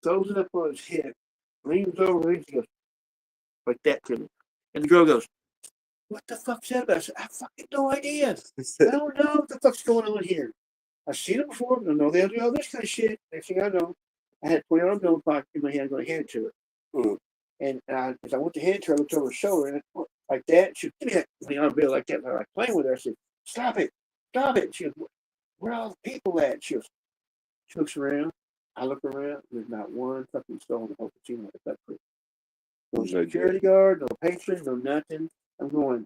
throws it up on his hip, leans over, and he goes like that to me. And the girl goes, "What the fuck's that about?" I said, "I fucking no idea. I don't know what the fuck's going on here. I've seen it before, but I know they'll do all this kind of shit." Next thing I know, I had $20 bill in the pocket in my hand, going to hand it to her. And as I went to hand it to her, I looked over her shoulder and like that. She give me that $20 bill like that. And I was playing with her. I said, "Stop it, stop it." She goes, "Where are all the people at?" She looks around. I look around. There's not one fucking soul in the whole casino. That's pretty. No security guard, no patron, no nothing. I'm going,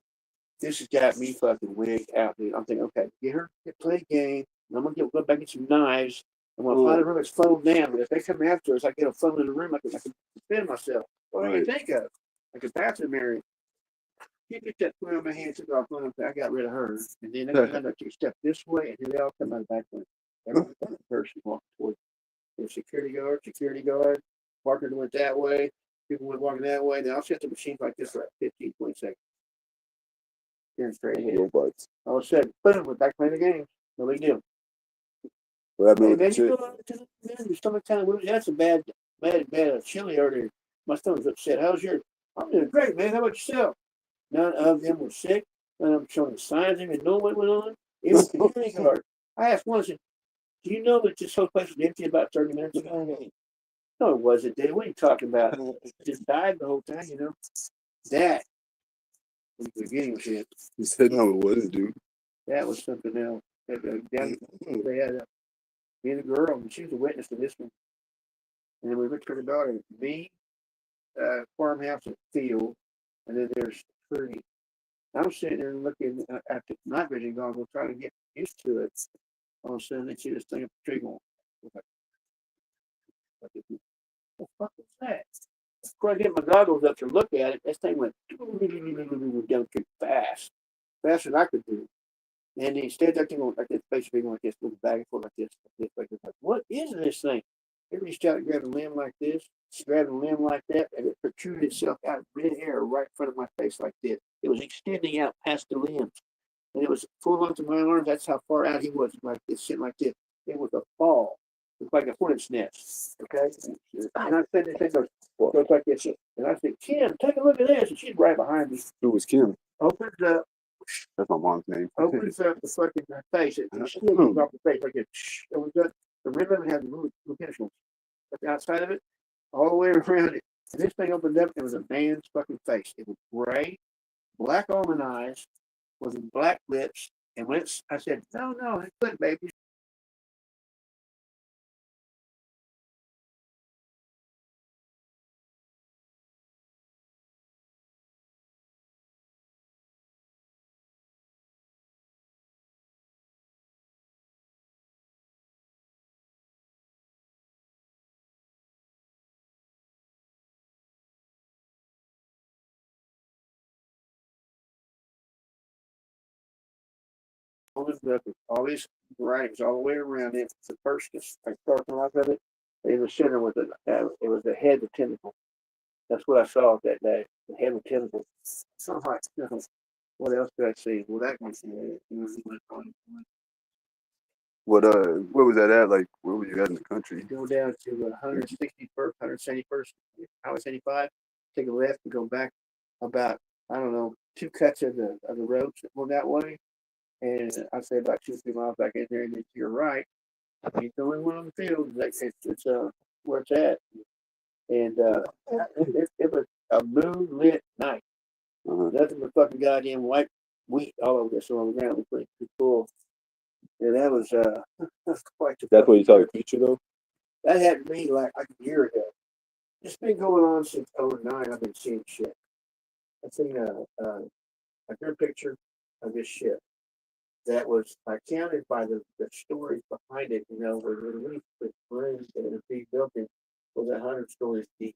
this has got me fucking wigged out, dude. I'm thinking, okay, get her, play a game. And I'm going to go back and get some knives. I'm going to find a room that's phoned down. But if they come after us, I get a phone in the room, I can defend myself. What I can think of? I can bathroom area. You get that phone in my hand, took off on, I got rid of her. And then I took a step this way, and then they all come out of the back way. Every person walking towards the security guard. Parker went that way. People went walking that way. Then I'll set the machines like this for like 15, 20 seconds. Here straight ahead. All of a sudden, boom, we're back playing the game. No big deal. Well, hey, man, you go out to your stomach time. We had some bad chili earlier. My stomach's upset. How's yours? I'm doing great, man. How about yourself? None of them were sick. None of them showing signs. They didn't know what went on. It was a security guard. I asked one, I said, "Do you know that this whole place was empty about 30 minutes ago?" "No, it wasn't, dude. What are you talking about?" Just died the whole time, you know. That was the beginning of shit. You said no, it wasn't, dude. That was something else. They had me and a girl, and she was a witness to this one. And then we went to the daughter. Me, farmhouse and field, and then there's 30. I'm sitting there looking at the night vision goggles, trying to get used to it. All of a sudden, they see this thing up the tree going. What the fuck was that? Before I get my goggles up to look at it, this thing went down fast, faster than I could do. And instead, that thing went like this, basically going like this, moving back and forth like this, like this. Like, what is this thing? It reached out and grabbed a limb like this, grabbed a limb like that, and it protruded itself out of red hair right in front of my face like this. It was extending out past the limbs. And it was full onto my arms. That's how far out he was, like this, sitting like this. It was a fall. It's like a hornet's nest. Okay? And I said, this thing goes like this. And I said, "Kim, take a look at this." And she's right behind me. Who was Kim? Opens up. That's my mom's name. Opens up the fucking face. It comes off the face like it. It was good. The rim of it had the little pinnacles. But the outside of it, all the way around it. And this thing opened up. It was a man's fucking face. It was gray, black almond eyes, with black lips. And when I said, "No, it's good, baby." All these writings all the way around it. The first, like starting off of it, in the center was it was the head of tentacle. That's what I saw that day. The head of tentacle. So like, what else did I see? Well, that one. Where was that at? Like, where were you at in the country? Go down to 161st, 171st, Highway 75. Take a left and go back about, I don't know, 2 cuts of the road going that way. And I say about 2 or 3 miles back in there, and then to your right, he's the only one on the field. It's where it's at. And it was a moonlit night. Nothing but fucking goddamn white wheat all over this on the ground. It was pretty cool. And that was quite the. That's what you saw the picture though? That happened to me like a year ago. It's been going on since 2009. I've been seeing shit. I've seen a good picture of this ship. That was counted by the stories behind it, were released with rooms that it was built in was 100 stories deep.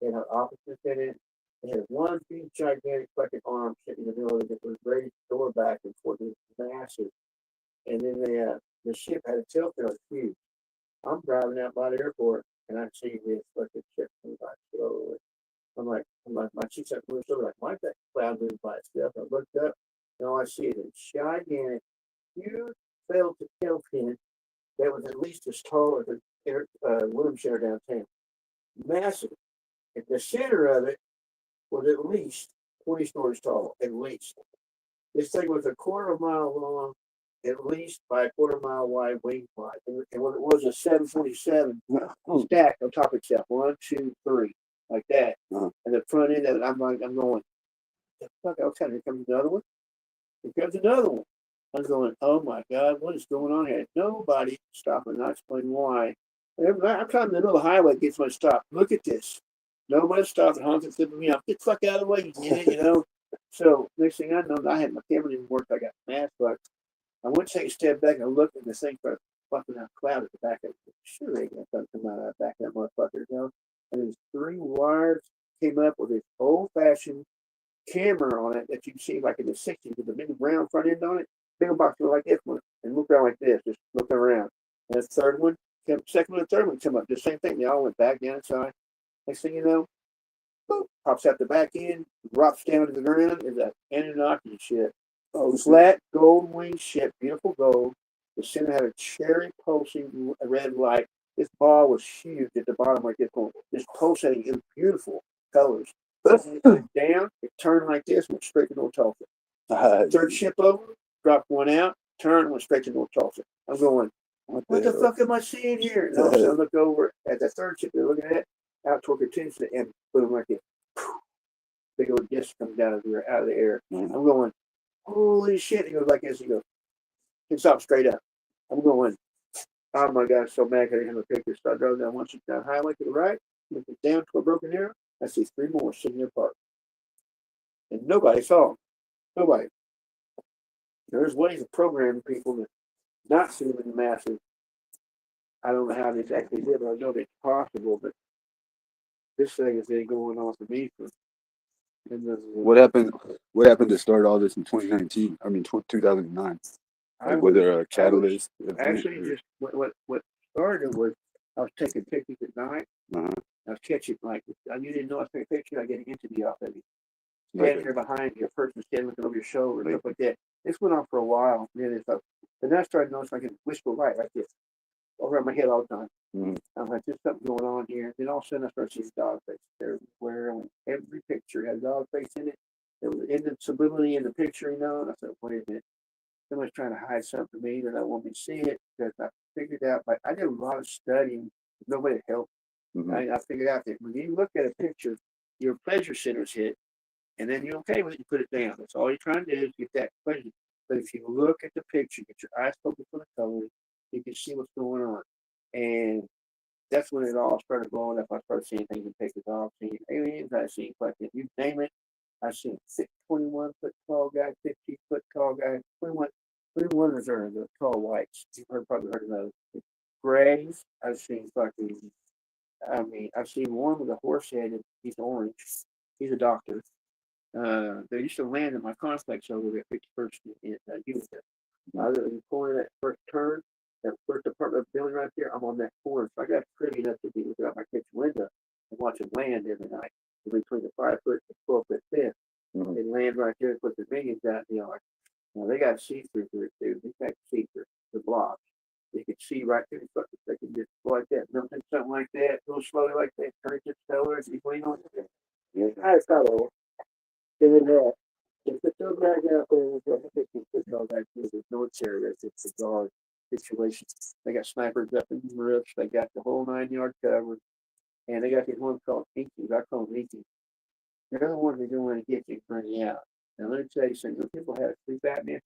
It had offices in it. It had one big gigantic fucking arm sitting in the middle of it that was raised door back and forth. It was massive. And then the ship had a tail fin huge. I'm driving out by the airport and I see this fucking ship coming by slowly. I'm like, my cheeks up moved over, like, why is that cloud moving by itself? I looked up, and all I see is a gigantic, huge tail fin that was at least as tall as a William Share downtown. massive. At the center of it was at least 20 stories tall, at least. This thing was a quarter of a mile long, at least by a quarter mile wide, wing wide. And when it was a 747 stacked on top of itself, 1, 2, 3, like that. And the front end of it, I'm going, the fuck, okay, here comes another one. Here comes another one. I'm going, oh my God, what is going on here? Nobody stopping, not explaining why. I'm trying in the middle of the highway, gets one stop. Look at this. Nobody stopped and honking, flipping me off. Get the fuck out of the way, you idiot, you know? So, next thing I know, I had my camera didn't work. I got mask, but I went to take a step back and looked, and this thing started fucking out cloud at the back of it. Sure, they ain't gonna come out of the back of that motherfucker, you know? And these 3 wires came up with this old fashioned camera on it that you can see like in the 60s with the big round front end on it. Big box look like this one, and look around like this, just looking around. And the third one, second one and third one come up, the same thing. They all went back down inside. Next thing you know, boop, pops out the back end, drops down to the ground, is a Anunnaki ship. Oh, flat gold wing ship, beautiful gold. The center had a cherry pulsing red light. This ball was huge at the bottom like this one. This pulsating in beautiful colors. It went down, it turned like this, went straight to North Tulsa. Third ship over, dropped one out, turned, went straight to North Tulsa. I'm going, what the fuck am I seeing here? And all of a sudden I look over at the third ship they're looking at, out toward contingency, and boom, like this. Big old disc comes out of the air. I'm going, holy shit. He goes like this. He goes, he stops straight up. I'm going, oh my God, so mad. I didn't have a picture. So I drove down one street down highway to the right, looking down to a broken arrow. I see 3 more sitting there parked. And nobody saw them. Nobody. There's ways of programming people to not see them in the masses. I don't know how they exactly did, but I know it's possible. But this thing has been going on for me for. What happened? What happened to start all this in 2019? I mean, 2009. Like, was there a catalyst? Actually, just what started was I was taking pictures at night. I was catching like you didn't know I was taking pictures. I get an entity off of you. Standing there behind you, a person standing looking over your shoulder, stuff like that. This went on for a while. Then but then I started noticing I could whisper light like this over my head all the time. I'm like, there's something going on here. Then all of a sudden I started seeing dog faces everywhere. Every picture had a dog face in it. It was in the subliminally in the picture, you know. And I said, wait a minute. Somebody's trying to hide something from me that I want me to see it because I figured out. Like I did a lot of studying. Nobody helped. I figured out that when you look at a picture, your pleasure center's hit, and then you're okay with it. You put it down. That's all you're trying to do is get that pleasure. But if you look at the picture, get your eyes focused on the color, you can see what's going on. And that's when it all started blowing up. I started seeing things in pictures. I've seen aliens. I've seen fucking, you name it. I've seen 21-foot tall guy, 50-foot tall guy, 21ers are the tall whites. You've probably heard of those. Grays. I've seen fucking, I've seen one with a horse head and he's orange. He's a doctor. They used to land in my complex over there at 51st in Utica. I was in the corner of that first turn, that first apartment building right there. I'm on that corner, so I got pretty enough to be looking out my kitchen window and watching land every night between the 5-foot and 12-foot fence. They land right there and put the minions out in the yard. Now they got see-through for it too. They got see-through the blocks. You can see right through the fucking. They can just go like that, something like that, go slowly like that, turn it to the you lean on it. Yeah, I follow. Give it that. If the two guys out there, I think it's all that too. There's no area. It's a dog situation. They got snipers up in the roofs. They got the whole 9-yard covered. And they got these ones called inkies. I call them inkies. They're the ones that don't want to get you and burn you out. Now, let me tell you something. People have sleep apnea,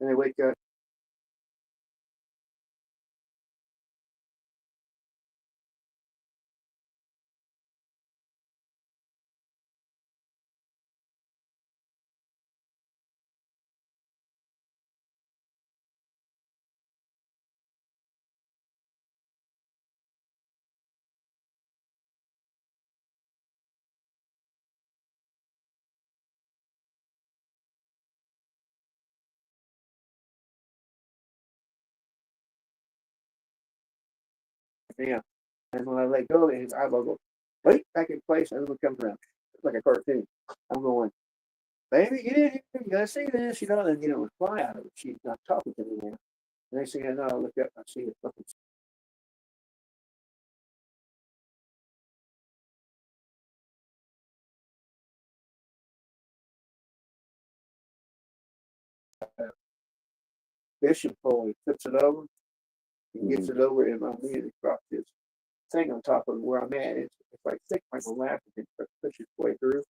and they wake up. Yeah. And when I let go, his eyeball goes, wait, back in place, and it comes around. It's like a cartoon. I'm going, baby, get in here. You gotta see this, and it would fly out of it. She's not talking to me now. The next thing I know, I look up and I see the fucking fishing pole. He flips it over. He gets it over, and my man drops this thing on top of where I'm at. It's like thick, like a ladder, and push its way through.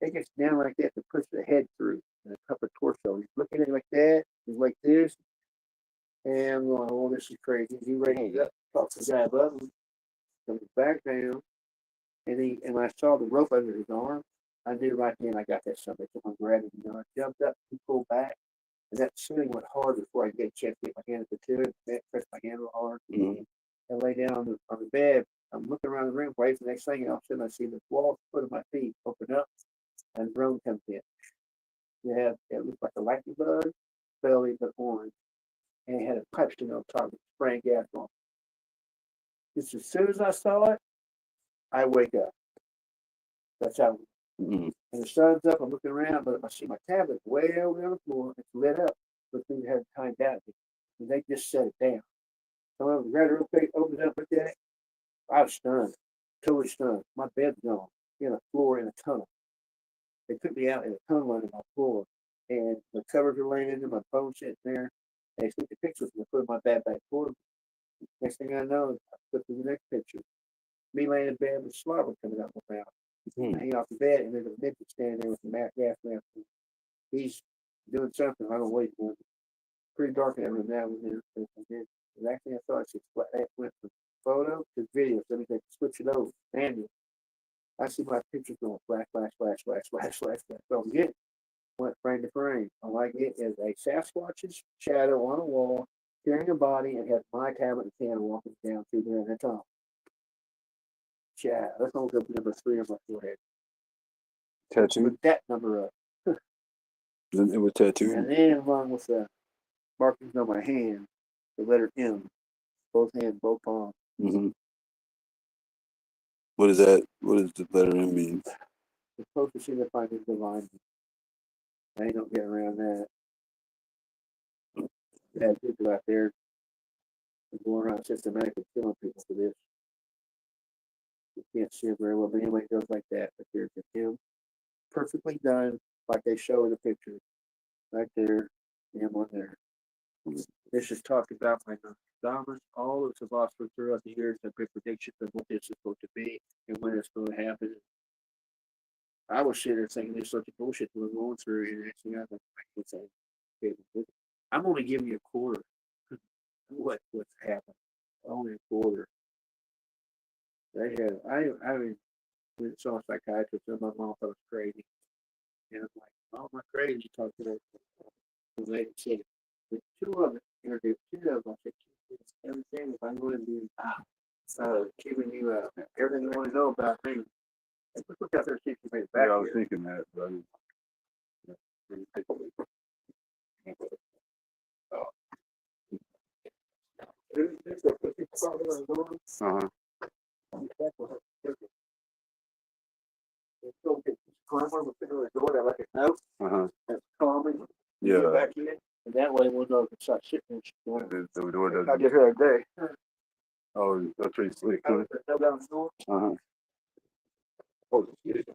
It gets down like that to push the head through and a couple of torso. He's looking at it like that. He's like this. And I'm going, oh, this is crazy. He raises up, talks to the guy above him, comes back down, and when I saw the rope under his arm, I knew right then I got that something. Someone grabbed him. I jumped up, he pulled back, and that swing went hard before I get a chance to get my hand up to it. Pressed my hand real hard. I lay down on the bed. I'm looking around the room, waiting for the next thing, and all of a sudden I see the wall foot of my feet open up, and the drone comes in. It looked like a lightning bug, belly but orange, and it had a pipe stem on top, spraying gas on. Just as soon as I saw it, I wake up. That's how. And the sun's up. I'm looking around, but I see my tablet way over there on the floor. It's lit up, but things hadn't timed out. And they just set it down. So I read it real quick, opened it up, looked at it. I was stunned, totally stunned. My bed's gone, in a floor in a tunnel. They took me out in a tunnel under my floor, and the covers were laying in there, my phone sitting there. They took the pictures and put my bed back forward. Next thing I know, I flipped to the next picture. Me laying in bed with slobber coming out my mouth. Hanging off the bed, and there's a midget standing there with the gas mask. He's doing something. I don't know what he's doing. Pretty dark in that room now. The next thing I saw, it went from photo to video. So we could switch it over manually. I see my picture going flash, flash, flash, flash, flash, flash, flash. So again, went frame to frame. All I get is a Sasquatch's shadow on a wall, carrying a body, and has my tablet and can walking down through there in the tunnel. Yeah, let's hold up number 3 on my forehead. Tattoo? Put that number up. Then it was tattooed. And then along with the markings on my hand, the letter M, both hands, both palms. What is that? What does the letter M mean? It's supposed to signify the divine. I ain't don't get around that. Bad people out there going around systematically killing people for this. You can't see it very well, but anyway, it goes like that. But there's a M, perfectly done, like they show in the picture. Right there, M on there. This is talking about my Nostradamus. All of the philosophers throughout the years have been predictions of what this is supposed to be and when it's going to happen. I was sitting there thinking this such a bullshit we're going through, and next thing I was like, I'm only giving you a quarter. What's happened? Only a quarter. They had I went and saw a psychiatrist, and my mom thought I was crazy. And I'm like, oh, am I crazy? Talk to her. The lady said, with 2 of them, introduced 2 of them. I said, everything, if I'm going to be giving you everything you want to know about me. Let's look out there and see if you made it back. Yeah, I was thinking that, but yeah. Back in, and that way we'll know if it's not shit. The door doesn't. I just heard that day. Oh, that's pretty slick. No down the door. Oh, shit.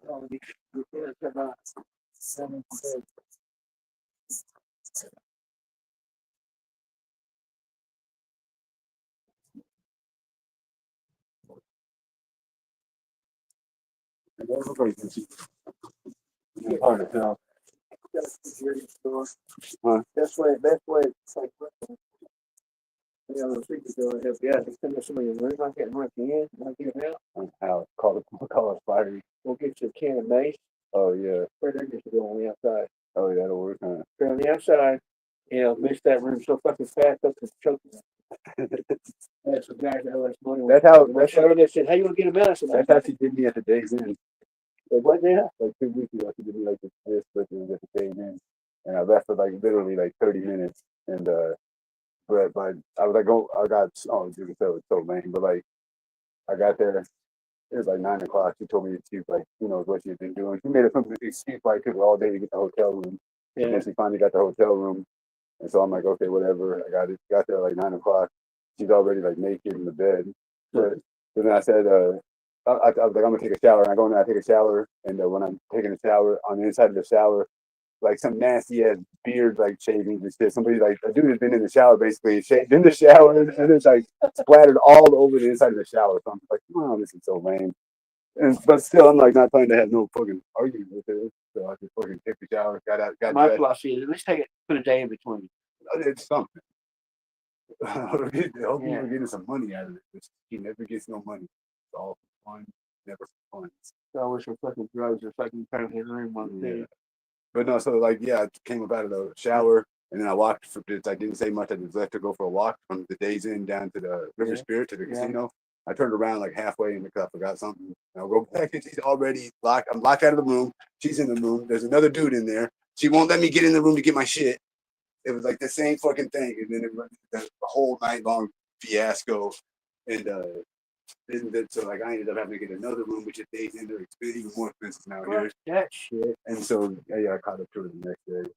hard to tell. Best way. It's like, the secret door help you out. They send us some of your rooms. I'm getting right in. I'm getting out. How call it fiery. We'll get you a can of mace. Oh yeah. Where they just go on the outside. Oh yeah, that'll work. On the outside, mix that room so fucking fast up to choking. That's some guys that owe us money. That's how. They said, "How you gonna get them out?" I said, that's how she did me at the day's end. What now? Like 2 weeks ago, she did me like this, but it was at the day's end, and I left for like literally like 30 minutes, and but I was like, dude, so it's so lame, but like I got there. It was like 9 o'clock. She told me she was like, who knows what she had been doing. She made a something excuse why it took her all day to get the hotel room. Yeah. And then she finally got the hotel room. And so I'm like, okay, whatever. I got there like 9 o'clock. She's already like naked in the bed. So then I said, I was like, I'm gonna take a shower. And I go in there, I take a shower. And when I'm taking a shower, on the inside of the shower, like some nasty ass beard like shavings and shit. Somebody like a dude has been in the shower basically, shaved in the shower, and it's like splattered all over the inside of the shower. So I'm like, oh, this is so lame. But still, I'm like not trying to have no fucking argument with it. So I just fucking took the shower, got out, got My dressed. philosophy is let's take it, put a day in between. It's something. I hope you're getting some money out of it. He never gets no money. It's all for fun, never for fun. It's always for fucking drugs or fucking kind of his room one day. But no, so like I came up out of the shower and then I walked for this. I didn't say much. I just left to go for a walk from the Days Inn down to the River Spirit to the casino. I turned around like halfway in the cup. I got something. I'll go back and she's already locked. I'm locked out of the room. She's in the room. There's another dude in there. She won't let me get in the room to get my shit. It was like the same fucking thing, and then it was the whole night long fiasco, and so like I ended up having to get another room, which is Days Inn. They're even more expensive now here. That shit. And so I caught up to it the next day.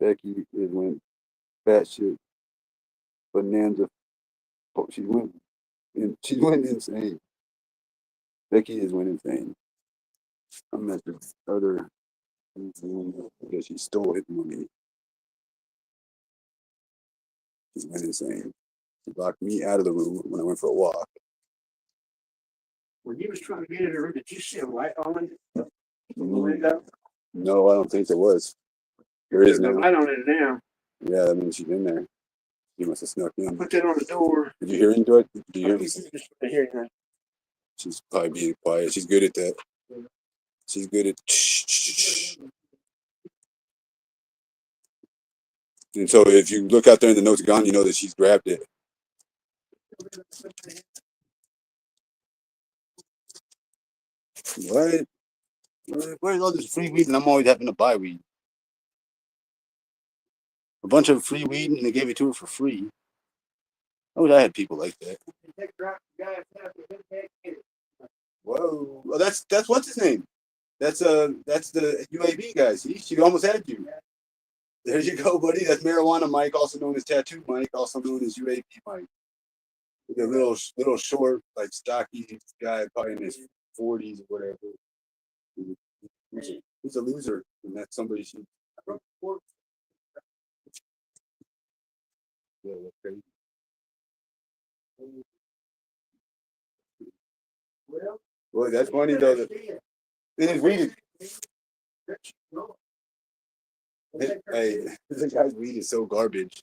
Becky is went batshit bonanza. She went insane. Becky is went insane. I'm at the other. I guess she stole his money. She went insane. She locked me out of the room when I went for a walk. When you was trying to get in the room, did you see a light on the window? No, I don't think there was. There is no light on it now. Yeah, that means she's in there. She must have snuck in. Put that on the door. Did you hear into it? Did you hear me? She's probably being quiet. She's good at that. She's good at. And so if you look out there and the note's gone, you know that she's grabbed it. What? Where's all this free weed and I'm always having to buy weed? A bunch of free weed and they gave it to her for free. I wish I had people like that. Whoa. Well, that's what's his name? That's the UAP guy. See, she almost had you. There you go, buddy. That's Marijuana Mike, also known as Tattoo Mike, also known as UAP Mike. The little short, like stocky guy, probably in his 40s or whatever. He's a loser, and that's somebody she. Yeah, that's crazy. Well, that's funny though. It is weed. Hey, this guy's weed is so garbage.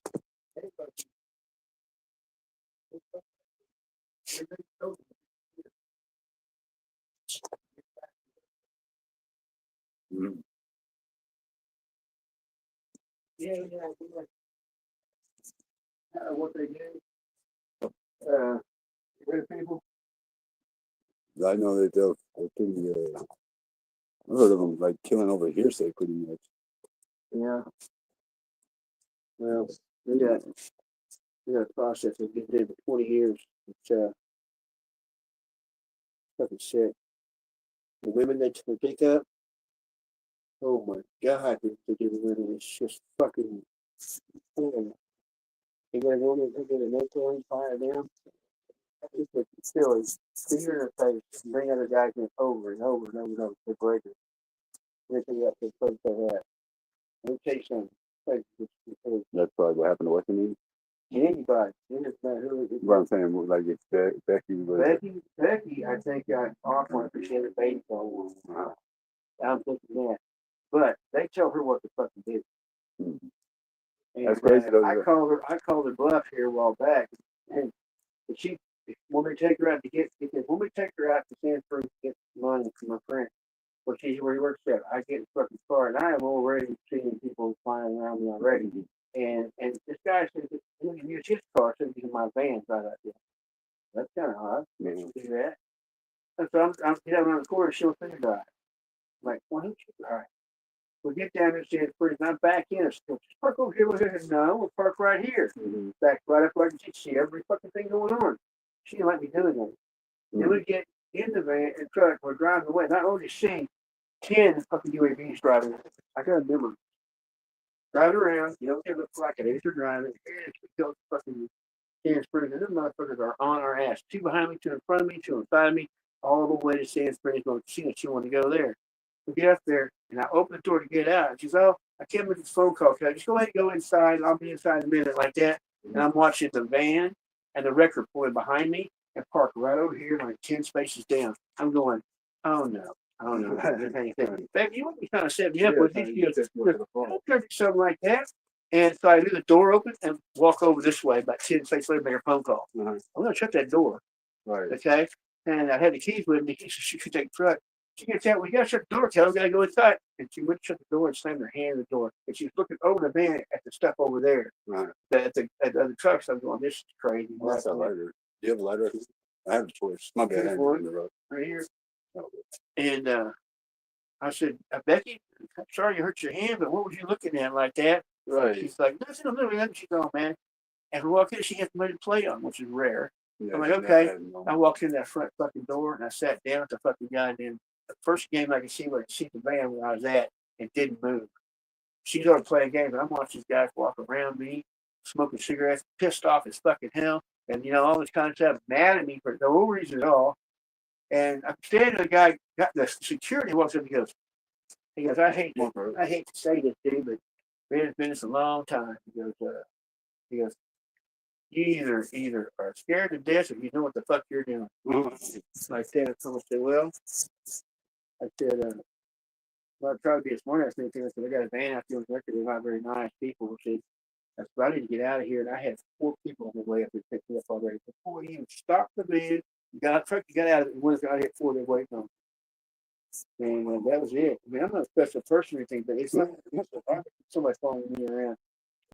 Yeah. What they do. Red people. I know that they're pretty. I've heard of them like killing over hearsay pretty much. Yeah. Well, we got a process that's been doing for 20 years. It's fucking shit. The women that you pick up, oh my god, they do the women. It's just fucking. You got a woman who did a mental fire them. It's like still fear in her face. Bring other guys in over and over and over and over. They break it. Everything up to the place they had. Let me tell you something. That's probably what happened to what's her name. Anybody. It doesn't matter who it is. What I'm saying, like it's Becky. Becky, I think got off on because she had a baby going on. I'm thinking that. But they tell her what the fucking did. Mm-hmm. And, that's crazy though. I called her bluff here a while back. And she when we take her out to when we take her out to San Cruz to get money from my friend, where he works at, I get in the fucking car and I am already seeing people flying around me already. And this guy says he can use his car so he can use my van right out there. That's kind of odd. Do that. And so I'm getting around the corner, she'll think about it. I'm like, why don't you drive? We get down there, see it's pretty, and I'm back in. Just park over here with her. No, we'll park right here. Back right up where I can see every fucking thing going on. She didn't like me doing that. Then we get in the van and truck, we're driving away. Not only seeing 10 fucking UAPs driving, I gotta remember. Driving around, you know, they look like it. They're driving, and we go fucking Sand Springs, and them motherfuckers are on our ass. Two behind me, two in front of me, two in side of me, all the way to Sand Springs. Going to see if she wanted to go there. We get up there, and I open the door to get out. And she's, oh, I can't make this phone call. Can I just go ahead and go inside? I'll be inside in a minute, like that. And I'm watching the van and the record pulling behind me and park right over here, like 10 spaces down. I'm going, oh no. I don't know. Baby, you want me kind of set me up with this? Something like that. And so I leave the door open and walk over this way. About 10 seconds later, make a phone call. I'm going to shut that door. Right. Okay. And I had the keys with me. She could take the truck. She gets out. We got to shut the door, Kelly. We got to go inside. And she went to shut the door and slammed her hand in the door. And she was looking over the van at the stuff over there. Right. At the other trucks. I'm going, this is crazy. Well, that's a lighter. Do you have a lighter? I have a torch. My bad. Right here. And I said, Becky, I'm sorry you hurt your hand, but what was you looking at like that? Right. She's like, nothing, I'm looking at it. She's going, man. And we walk in, she has somebody to play on, which is rare. Yeah, I'm like, okay. I walked in that front fucking door and I sat down at the fucking guy. And then the first game I could see where I could see the van where I was at and didn't move. She's already playing games, and I'm watching these guys walk around me, smoking cigarettes, pissed off as fucking hell. And, you know, all this kind of stuff, mad at me for no reason at all. And I'm standing, the guy, got the security walks up and he goes, I hate to say this, dude, but man, it's been this a long time. He goes, you either are scared to death or you know what the fuck you're doing. Like that. So I said, well, well, I'd probably be a smart ass thing. I said, I got a van out there on record. They're not very nice people. I said, I need to get out of here. And I had 4 people on the way up there picked me up already. Before you even stopped the van, you got out of it. One guy hit 4 days waiting on. And that was it. I mean, I'm not a special person or anything, but it's not somebody following me around.